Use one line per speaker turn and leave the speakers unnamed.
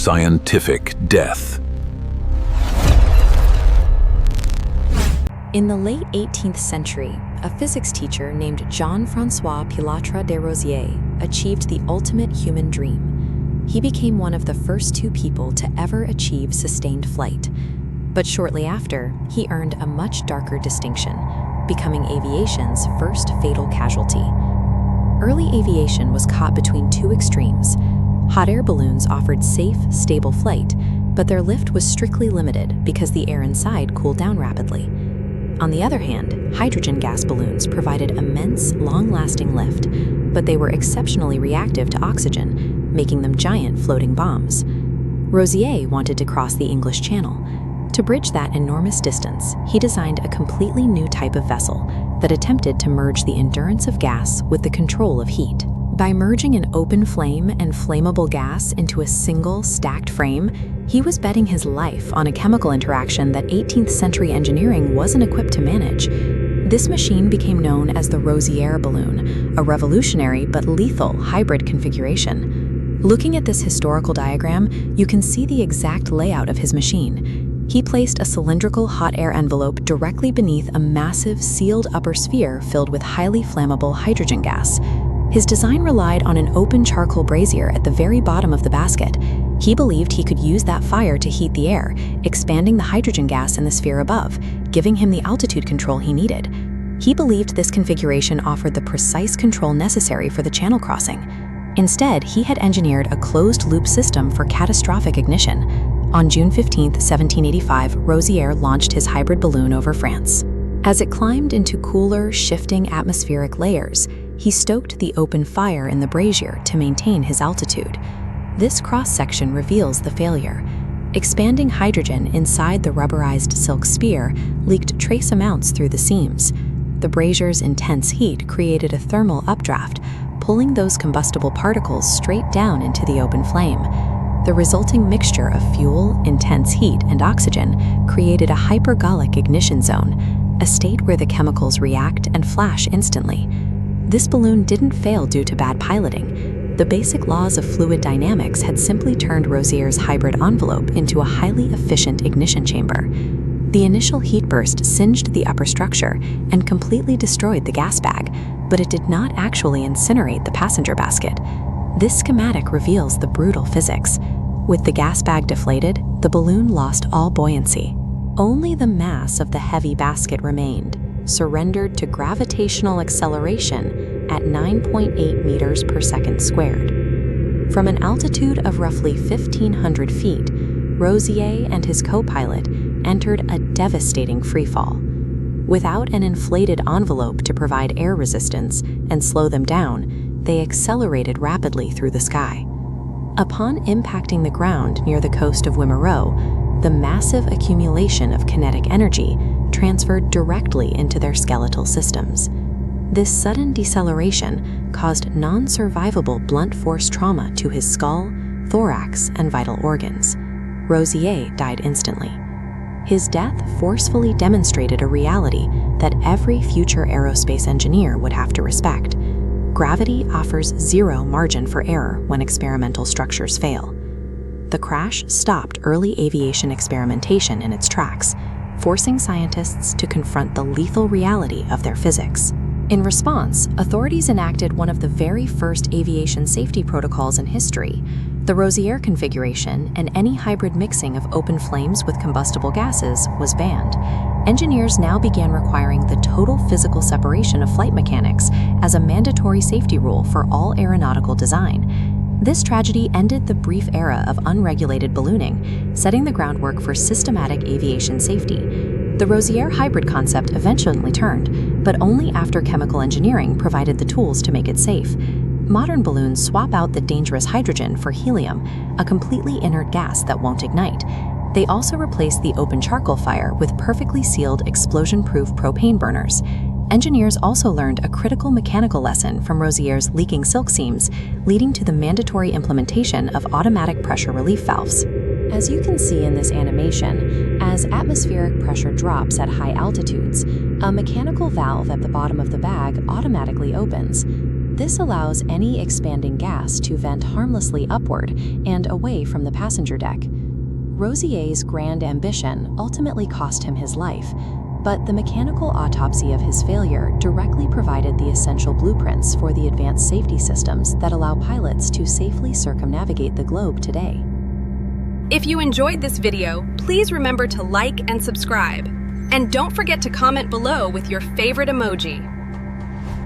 scientific death.
In the late 18th century, a physics teacher named Jean-François Pilâtre de Rozier achieved the ultimate human dream. He became one of the first two people to ever achieve sustained flight. But shortly after, he earned a much darker distinction, becoming aviation's first fatal casualty. Early aviation was caught between two extremes. Hot air balloons offered safe, stable flight, but their lift was strictly limited because the air inside cooled down rapidly. On the other hand, hydrogen gas balloons provided immense, long-lasting lift, but they were exceptionally reactive to oxygen, making them giant floating bombs. Rozier wanted to cross the English Channel. To bridge that enormous distance, he designed a completely new type of vessel that attempted to merge the endurance of gas with the control of heat. By merging an open flame and flammable gas into a single, stacked frame, he was betting his life on a chemical interaction that 18th century engineering wasn't equipped to manage. This machine became known as the Rozière Balloon, a revolutionary but lethal hybrid configuration. Looking at this historical diagram, you can see the exact layout of his machine. He placed a cylindrical hot air envelope directly beneath a massive sealed upper sphere filled with highly flammable hydrogen gas. His design relied on an open charcoal brazier at the very bottom of the basket. He believed he could use that fire to heat the air, expanding the hydrogen gas in the sphere above, giving him the altitude control he needed. He believed this configuration offered the precise control necessary for the channel crossing. Instead, he had engineered a closed-loop system for catastrophic ignition. On June 15, 1785, Rozier launched his hybrid balloon over France. As it climbed into cooler, shifting atmospheric layers, he stoked the open fire in the brazier to maintain his altitude. This cross-section reveals the failure. Expanding hydrogen inside the rubberized silk sphere leaked trace amounts through the seams. The brazier's intense heat created a thermal updraft, pulling those combustible particles straight down into the open flame. The resulting mixture of fuel, intense heat, and oxygen created a hypergolic ignition zone, a state where the chemicals react and flash instantly. This balloon didn't fail due to bad piloting. The basic laws of fluid dynamics had simply turned Rozier's hybrid envelope into a highly efficient ignition chamber. The initial heat burst singed the upper structure and completely destroyed the gas bag, but it did not actually incinerate the passenger basket. This schematic reveals the brutal physics. With the gas bag deflated, the balloon lost all buoyancy. Only the mass of the heavy basket remained, surrendered to gravitational acceleration at 9.8 meters per second squared. From an altitude of roughly 1,500 feet, Rozier and his co-pilot entered a devastating freefall. Without an inflated envelope to provide air resistance and slow them down, they accelerated rapidly through the sky. Upon impacting the ground near the coast of Wimereux, the massive accumulation of kinetic energy transferred directly into their skeletal systems. This sudden deceleration caused non-survivable blunt force trauma to his skull, thorax, and vital organs. Rozier died instantly. His death forcefully demonstrated a reality that every future aerospace engineer would have to respect. Gravity offers zero margin for error when experimental structures fail. The crash stopped early aviation experimentation in its tracks, forcing scientists to confront the lethal reality of their physics. In response, authorities enacted one of the very first aviation safety protocols in history. The Rozier configuration and any hybrid mixing of open flames with combustible gases was banned. Engineers now began requiring the total physical separation of flight mechanics as a mandatory safety rule for all aeronautical design. This tragedy ended the brief era of unregulated ballooning, setting the groundwork for systematic aviation safety. The Rozier hybrid concept eventually turned, but only after chemical engineering provided the tools to make it safe. Modern balloons swap out the dangerous hydrogen for helium, a completely inert gas that won't ignite. They also replace the open charcoal fire with perfectly sealed explosion-proof propane burners. Engineers also learned a critical mechanical lesson from Rozier's leaking silk seams, leading to the mandatory implementation of automatic pressure relief valves. As you can see in this animation, as atmospheric pressure drops at high altitudes, a mechanical valve at the bottom of the bag automatically opens. This allows any expanding gas to vent harmlessly upward and away from the passenger deck. Rozier's grand ambition ultimately cost him his life, but the mechanical autopsy of his failure directly provided the essential blueprints for the advanced safety systems that allow pilots to safely circumnavigate the globe today.
If you enjoyed this video, please remember to like and subscribe. And don't forget to comment below with your favorite emoji.